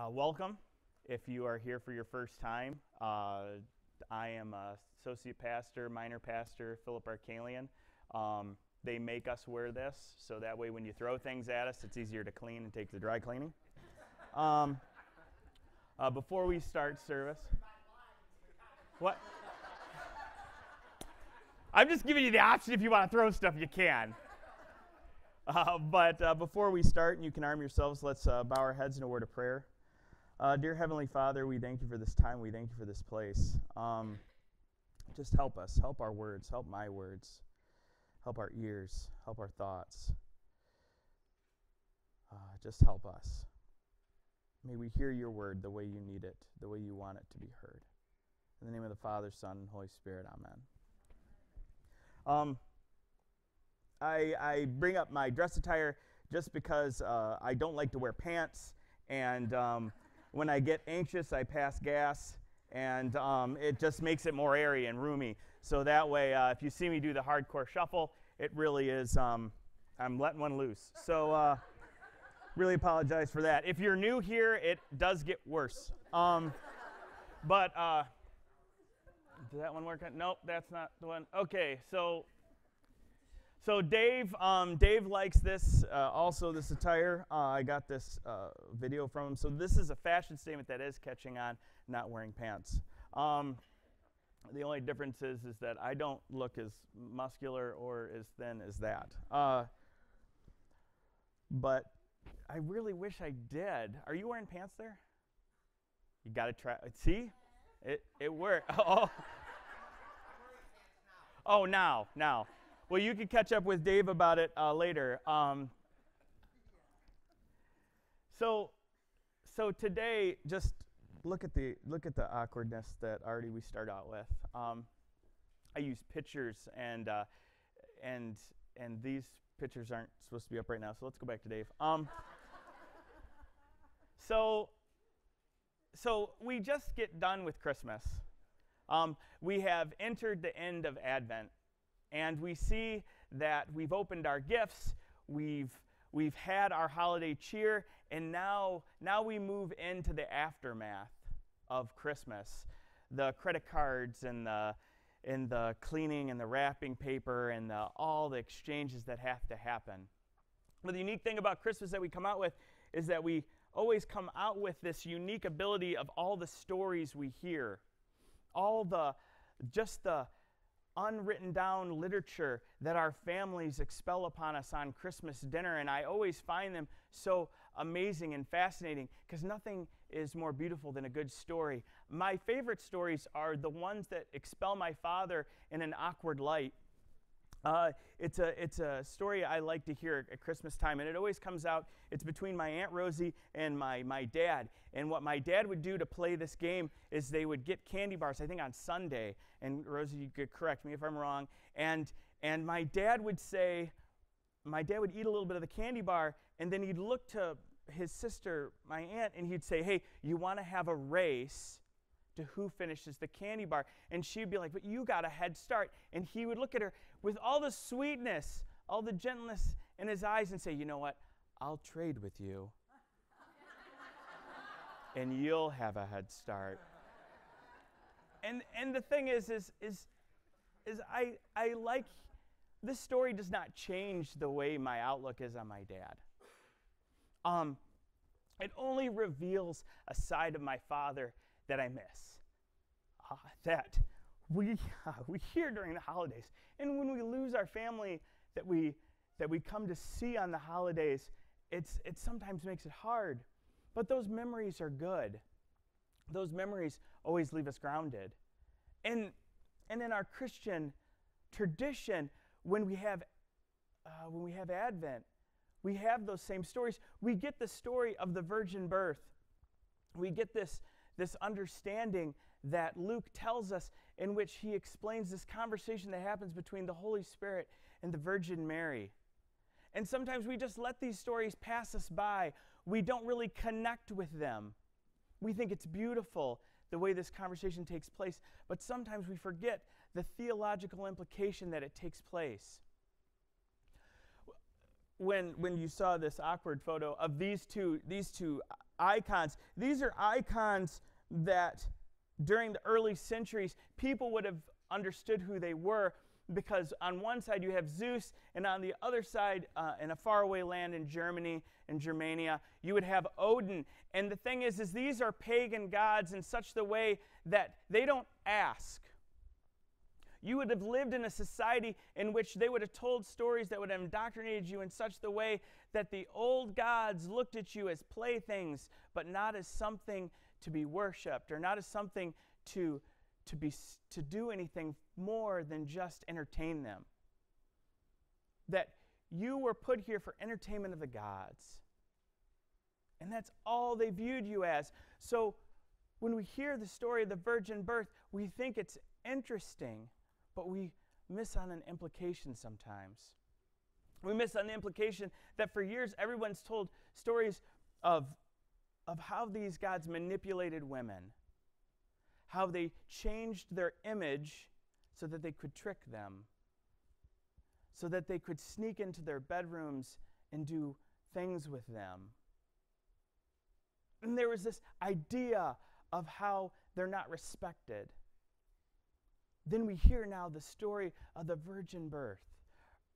Welcome. If you are here for your first time, I am Associate Pastor, Minor Pastor Philip Arcalian. They make us wear this, so that way when you throw things at us, it's easier to clean and take the dry cleaning. Before we start service, what? I'm just giving you the option. If you want to throw stuff, you can. But before we start, and you can arm yourselves, let's bow our heads in a word of prayer. Dear Heavenly Father, we thank you for this time. We thank you for this place. Just help us. Help our words. Help my words. Help our ears. Help our thoughts. Just help us. May we hear your word the way you need it, the way you want it to be heard. In the name of the Father, Son, and Holy Spirit, amen. I bring up my dress attire just because I don't like to wear pants, and when I get anxious, I pass gas, and it just makes it more airy and roomy. So that way, if you see me do the hardcore shuffle, it really is, I'm letting one loose. So really apologize for that. If you're new here, it does get worse. But did that one work? Nope, that's not the one. Okay, so Dave likes this, also this attire. I got this video from him. So this is a fashion statement that is catching on, not wearing pants. The only difference is that I don't look as muscular or as thin as that. But I really wish I did. Are you wearing pants there? You got to try. See? It worked. Oh, now. Well, you can catch up with Dave about it later. So today, just look at the awkwardness that already we start out with. I use pictures, and these pictures aren't supposed to be up right now. So let's go back to Dave. So we just get done with Christmas. We have entered the end of Advent. And we see that we've opened our gifts, we've had our holiday cheer, and now we move into the aftermath of Christmas. The credit cards and the cleaning and the wrapping paper and all the exchanges that have to happen. But the unique thing about Christmas that we come out with is that we always come out with this unique ability of all the stories we hear, all the unwritten down literature that our families expel upon us on Christmas dinner, and I always find them so amazing and fascinating because nothing is more beautiful than a good story. My favorite stories are the ones that expel my father in an awkward light. It's a story I like to hear at Christmas time, and it always comes out. It's between my Aunt Rosie and my dad. And what my dad would do to play this game is they would get candy bars, I think on Sunday. And Rosie, you could correct me if I'm wrong. And my dad would eat a little bit of the candy bar, and then he'd look to his sister, my aunt, and he'd say, "Hey, you want to have a race to who finishes the candy bar?" And she'd be like, "But you got a head start." And he would look at her with all the sweetness, all the gentleness in his eyes and say, "You know what? I'll trade with you. And you'll have a head start." And the thing is I like, this story does not change the way my outlook is on my dad. It only reveals a side of my father that I miss, that we hear during the holidays. And when we lose our family that we come to see on the holidays, it sometimes makes it hard. But those memories are good. Those memories always leave us grounded. And in our Christian tradition, when we have Advent, we have those same stories. We get the story of the virgin birth. We get this understanding that Luke tells us, in which he explains this conversation that happens between the Holy Spirit and the Virgin Mary. And sometimes we just let these stories pass us by. We don't really connect with them. We think it's beautiful the way this conversation takes place, but sometimes we forget the theological implication that it takes place. When you saw this awkward photo of these two icons. These are icons that during the early centuries, people would have understood who they were, because on one side you have Zeus, and on the other side, in a faraway land in Germany, in Germania, you would have Odin. And the thing is these are pagan gods in such the way that they don't ask. You would have lived in a society in which they would have told stories that would have indoctrinated you in such the way that the old gods looked at you as playthings, but not as something to be worshipped, or not as something to do anything more than just entertain them. That you were put here for entertainment of the gods. And that's all they viewed you as. So when we hear the story of the virgin birth, we think it's interesting, but we miss on an implication sometimes. We miss on the implication that for years everyone's told stories of how these gods manipulated women, how they changed their image so that they could trick them, so that they could sneak into their bedrooms and do things with them. And there was this idea of how they're not respected. Then we hear now the story of the virgin birth,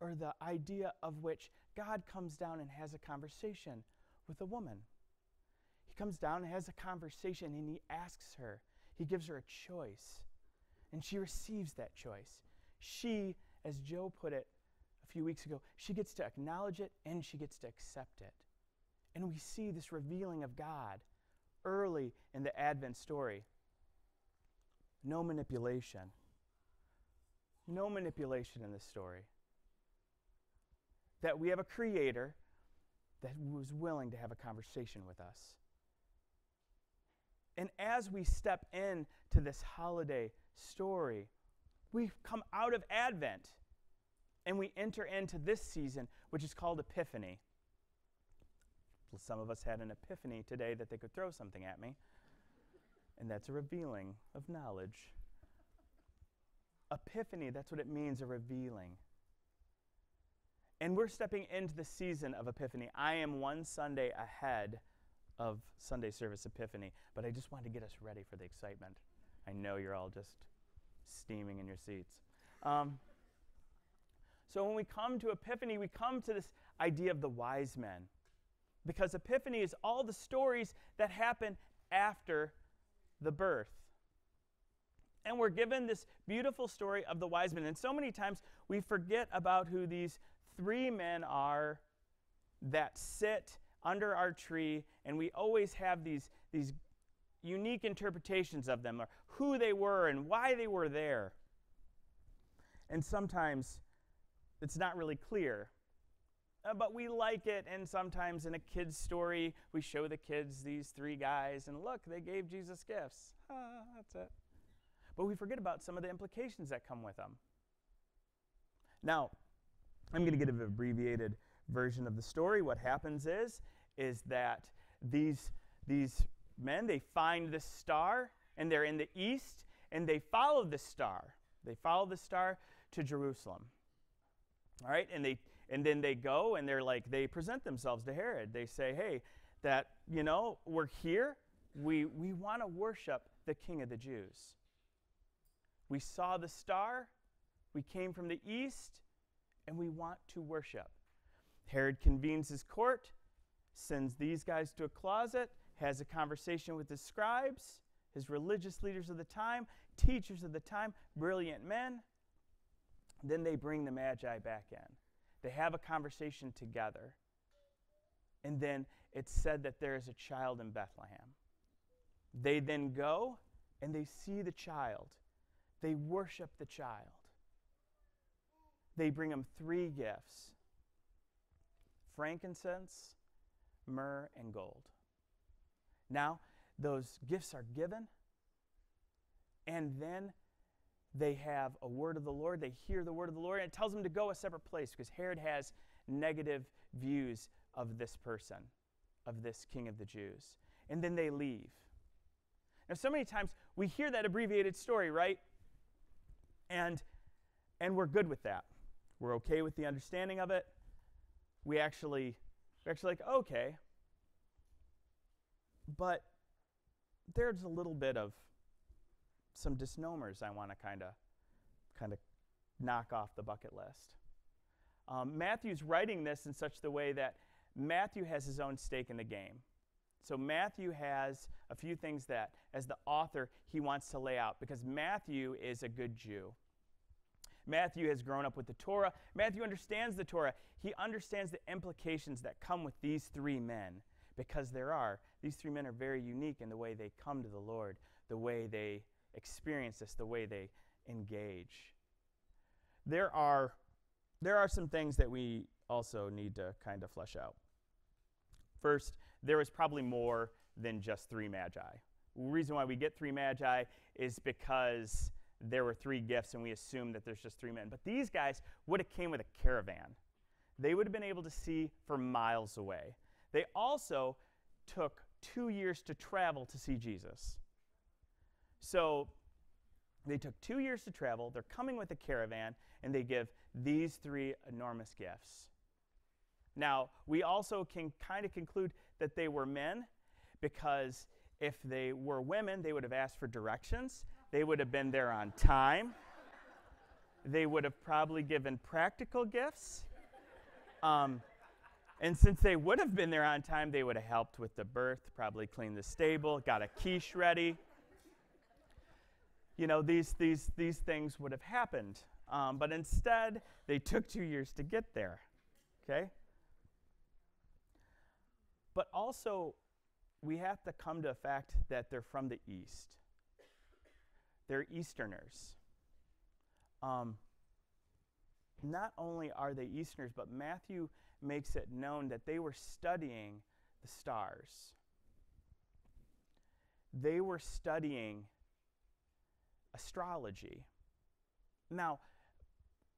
or the idea of which God comes down and has a conversation with a woman. He comes down and has a conversation, and he asks her. He gives her a choice, and she receives that choice. She, as Joe put it a few weeks ago, she gets to acknowledge it and she gets to accept it. And we see this revealing of God early in the Advent story. No manipulation. No manipulation in this story. That we have a creator that was willing to have a conversation with us. And as we step into this holiday story, we come out of Advent and we enter into this season, which is called Epiphany. Some of us had an epiphany today that they could throw something at me, and that's a revealing of knowledge. Epiphany, that's what it means, a revealing. And we're stepping into the season of Epiphany. I am one Sunday ahead of Sunday service Epiphany, but I just wanted to get us ready for the excitement. I know you're all just steaming in your seats. So when we come to Epiphany, we come to this idea of the wise men, because Epiphany is all the stories that happen after the birth. And we're given this beautiful story of the wise men. And so many times we forget about who these three men are that sit under our tree, and we always have these unique interpretations of them, or who they were and why they were there. And sometimes it's not really clear. But we like it, and sometimes in a kid's story, we show the kids these three guys, and look, they gave Jesus gifts. That's it. But we forget about some of the implications that come with them. Now, I'm going to give an abbreviated version of the story. What happens is that these men, they find this star, and they're in the east, and they follow the star. They follow the star to Jerusalem. All right, and then they go, and they present themselves to Herod. They say, hey, that, we're here. We want to worship the King of the Jews. We saw the star. We came from the east, and we want to worship. Herod convenes his court, sends these guys to a closet, has a conversation with his scribes, his religious leaders of the time, teachers of the time, brilliant men. Then they bring the Magi back in. They have a conversation together. And then it's said that there is a child in Bethlehem. They then go and they see the child. They worship the child. They bring him 3 gifts: frankincense, myrrh, and gold. Now, those gifts are given, and then they have a word of the Lord. They hear the word of the Lord, and it tells them to go a separate place, because Herod has negative views of this person, of this King of the Jews. And then they leave. Now, so many times we hear that abbreviated story, right? And we're good with that. We're okay with the understanding of it. We're actually like, okay. But there's a little bit of some disnomers I want to kind of knock off the bucket list. Matthew's writing this in such the way that Matthew has his own stake in the game. So Matthew has a few things that, as the author, he wants to lay out, because Matthew is a good Jew. Matthew has grown up with the Torah. Matthew understands the Torah. He understands the implications that come with these three men, because these three men are very unique in the way they come to the Lord, the way they experience this, the way they engage. There are some things that we also need to kind of flesh out. First, there was probably more than just three magi. The reason why we get three magi is because there were three gifts, and we assume that there's just three men. But these guys would have came with a caravan. They would have been able to see for miles away. They also took 2 years to travel to see Jesus. So they took 2 years to travel. They're coming with a caravan, and they give these three enormous gifts. Now, we also can kind of conclude that they were men, because if they were women, they would have asked for directions. They would have been there on time. They would have probably given practical gifts. And since they would have been there on time, they would have helped with the birth, probably cleaned the stable, got a quiche ready. You know, these things would have happened. But instead, they took 2 years to get there. Okay? But also, we have to come to the fact that they're from the East. They're Easterners. Not only are they Easterners, but Matthew makes it known that they were studying the stars. They were studying astrology. Now,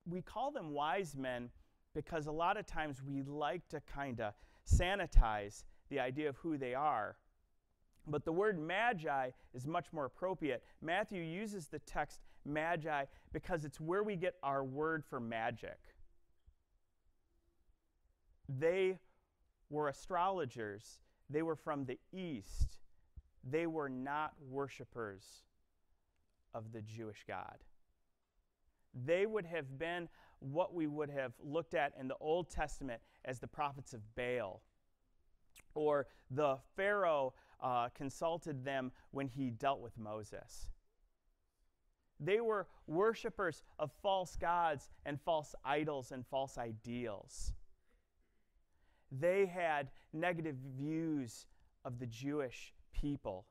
we call them wise men because a lot of times we like to kind of sanitize the idea of who they are. But the word magi is much more appropriate. Matthew uses the text magi because it's where we get our word for magic. They were astrologers. They were from the East. They were not worshipers of the Jewish God. They would have been what we would have looked at in the Old Testament as the prophets of Baal. Or the Pharaoh consulted them when he dealt with Moses. They were worshipers of false gods and false idols and false ideals. They had negative views of the Jewish people.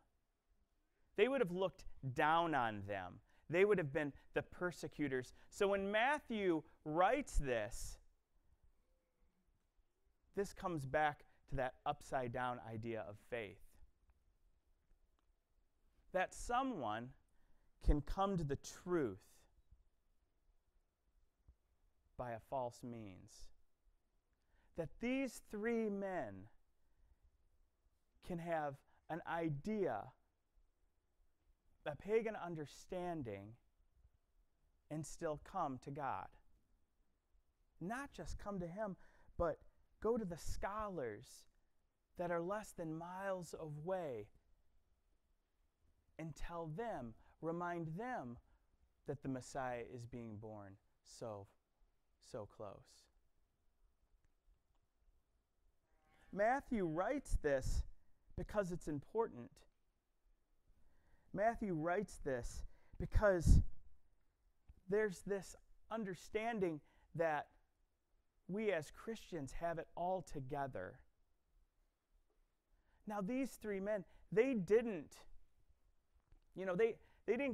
They would have looked down on them. They would have been the persecutors. So when Matthew writes this comes back to that upside down idea of faith. That someone can come to the truth by a false means. That these three men can have an idea, a pagan understanding, and still come to God. Not just come to Him, but go to the scholars that are less than miles away and tell them, remind them that the Messiah is being born so close. Matthew writes this because it's important. Matthew writes this because there's this understanding that we as Christians have it all together. Now, these three men, they didn't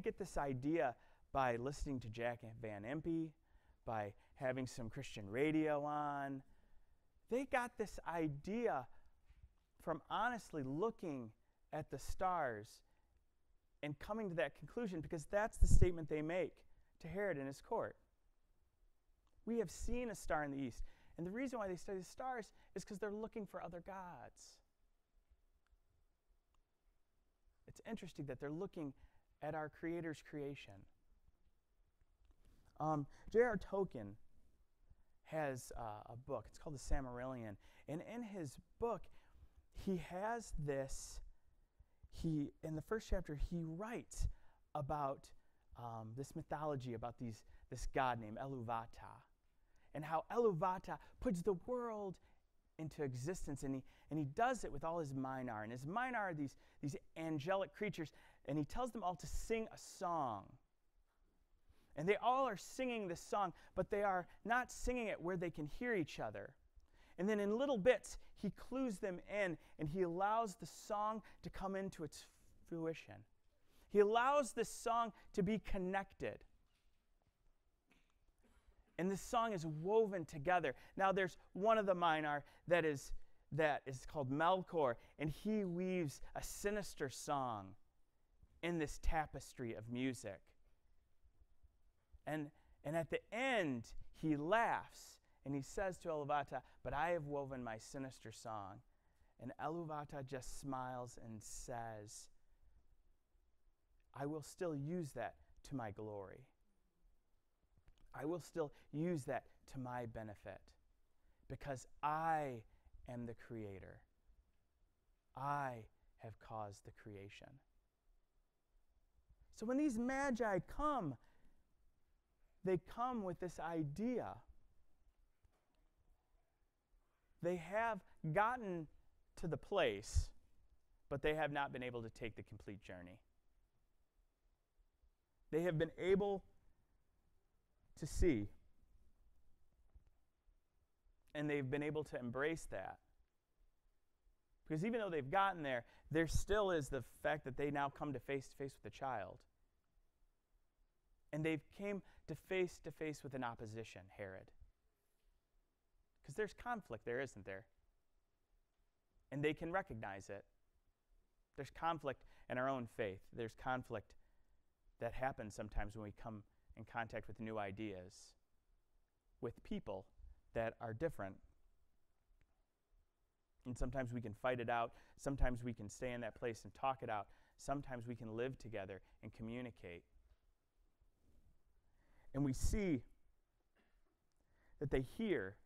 get this idea by listening to Jack Van Impe, by having some Christian radio on. They got this idea from honestly looking at the stars and coming to that conclusion, because that's the statement they make to Herod in his court. We have seen a star in the east. And the reason why they study the stars is because they're looking for other gods. It's interesting that they're looking at our Creator's creation. J.R. Tolkien has a book. It's called The Silmarillion. And in his book, he has this in the first chapter, he writes about this mythology about this god named Eluvata, and how Eluvata puts the world into existence, and he does it with all his Minar. And his Minar are these angelic creatures, and he tells them all to sing a song. And they all are singing this song, but they are not singing it where they can hear each other. And then in little bits, he clues them in, and he allows the song to come into its fruition. He allows this song to be connected. And this song is woven together. Now there's one of the Minar that is called Melkor, and he weaves a sinister song in this tapestry of music. And at the end, he laughs, and he says to Eluvata, "But I have woven my sinister song." And Eluvata just smiles and says, "I will still use that to my glory. I will still use that to my benefit, because I am the creator. I have caused the creation." So when these magi come, they come with this idea. They have gotten to the place, but they have not been able to take the complete journey. They have been able to see, and they've been able to embrace that. Because even though they've gotten there, there still is the fact that they now come to face with a child. And they've came to face with an opposition, Herod. Because there's conflict there, isn't there? And they can recognize it. There's conflict in our own faith. There's conflict that happens sometimes when we come in contact with new ideas, with people that are different. And sometimes we can fight it out. Sometimes we can stay in that place and talk it out. Sometimes we can live together and communicate. And we see that they hear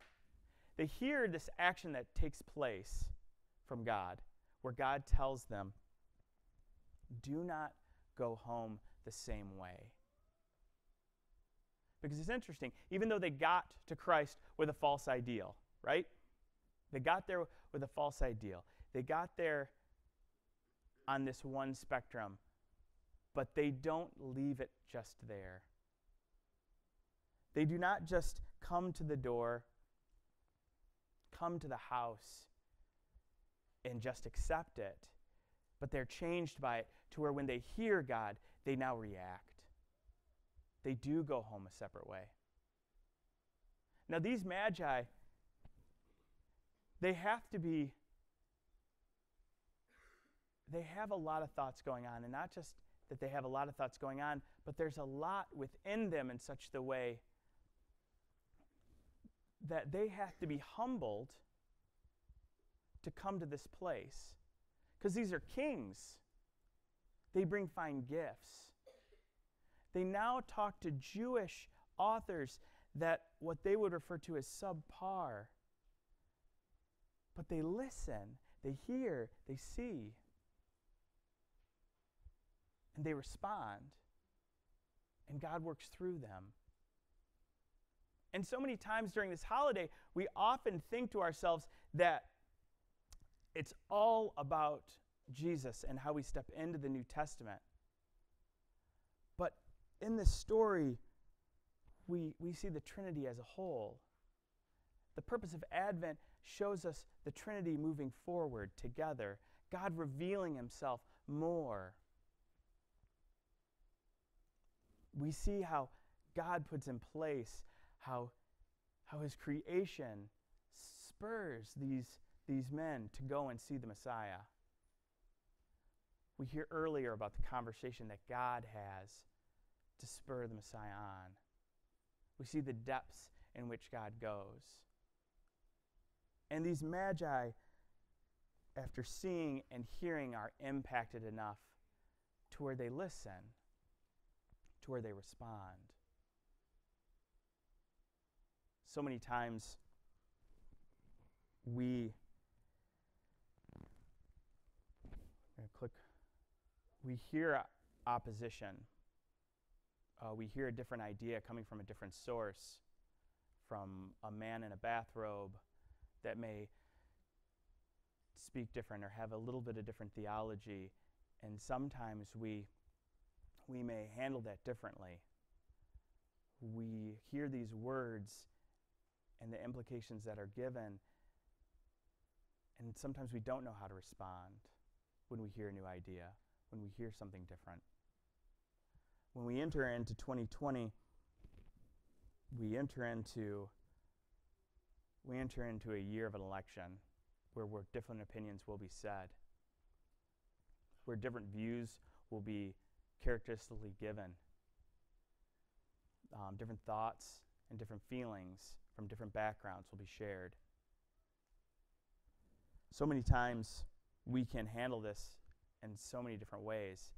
this action that takes place from God, where God tells them, "Do not go home the same way." Because it's interesting, even though they got to Christ with a false ideal, right? They got there with a false ideal. They got there on this one spectrum, but they don't leave it just there. They do not just come to the door, come to the house, and just accept it, but they're changed by it to where when they hear God, they now react. They do go home a separate way. Now these magi, they have a lot of thoughts going on, and not just that they have a lot of thoughts going on, but there's a lot within them in such the way that they have to be humbled to come to this place. Because these are kings. They bring fine gifts. They now talk to Jewish authors that what they would refer to as subpar. But they listen, they hear, they see, and they respond. And God works through them. And so many times during this holiday, we often think to ourselves that it's all about Jesus and how we step into the New Testament. But in this story, we see the Trinity as a whole. The purpose of Advent shows us the Trinity moving forward together, God revealing himself more. We see how God puts in place, how his creation spurs these men to go and see the Messiah. We hear earlier about the conversation that God has to spur the Messiah on. We see the depths in which God goes. And these magi, after seeing and hearing, are impacted enough to where they listen, to where they respond. So many times we click we hear opposition. We hear a different idea coming from a different source, from a man in a bathrobe that may speak different or have a little bit of different theology, and sometimes we may handle that differently. We hear these words and the implications that are given, and sometimes we don't know how to respond when we hear a new idea, when we hear something different. When we enter into 2020, we enter into a year of an election where different opinions will be said, where different views will be characteristically given, different thoughts and different feelings from different backgrounds will be shared. So many times we can handle this in so many different ways,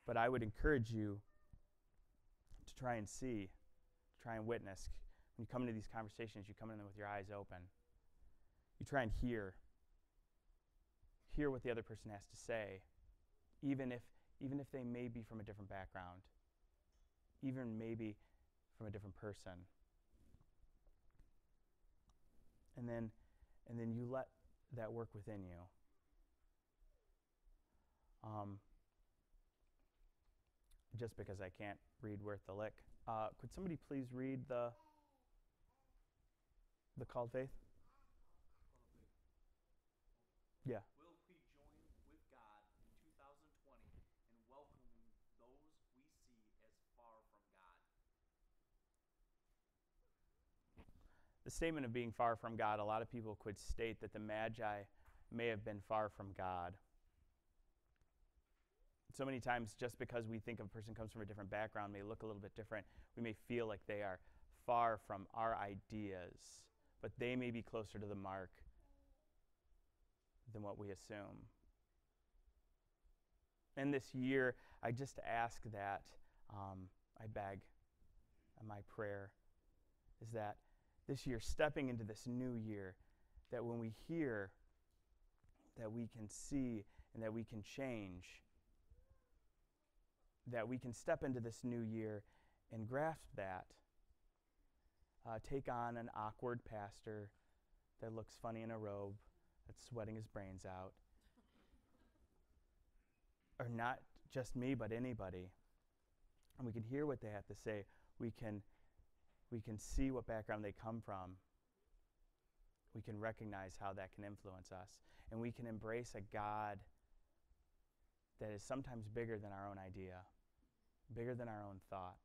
but I would encourage you to try and see, try and witness. When you come into these conversations, you come in them with your eyes open. You try and hear what the other person has to say, even if they may be from a different background, even maybe from a different person. And then you let that work within you. Just because I can't read worth the lick. Could somebody please read the called faith? Yeah. Will we join with God in 2020 and welcome those we see as far from God? The statement of being far from God, a lot of people could state that the Magi may have been far from God. So many times, just because we think a person comes from a different background, may look a little bit different, we may feel like they are far from our ideas, but they may be closer to the mark than what we assume. And this year, I just ask that, I beg, and my prayer is that this year, stepping into this new year, that when we hear, that we can see and that we can change, that we can step into this new year and grasp that. Take on an awkward pastor that looks funny in a robe, that's sweating his brains out. Or not just me, but anybody. And we can hear what they have to say. We can see what background they come from. We can recognize how that can influence us. And we can embrace a God that is sometimes bigger than our own idea, bigger than our own thought.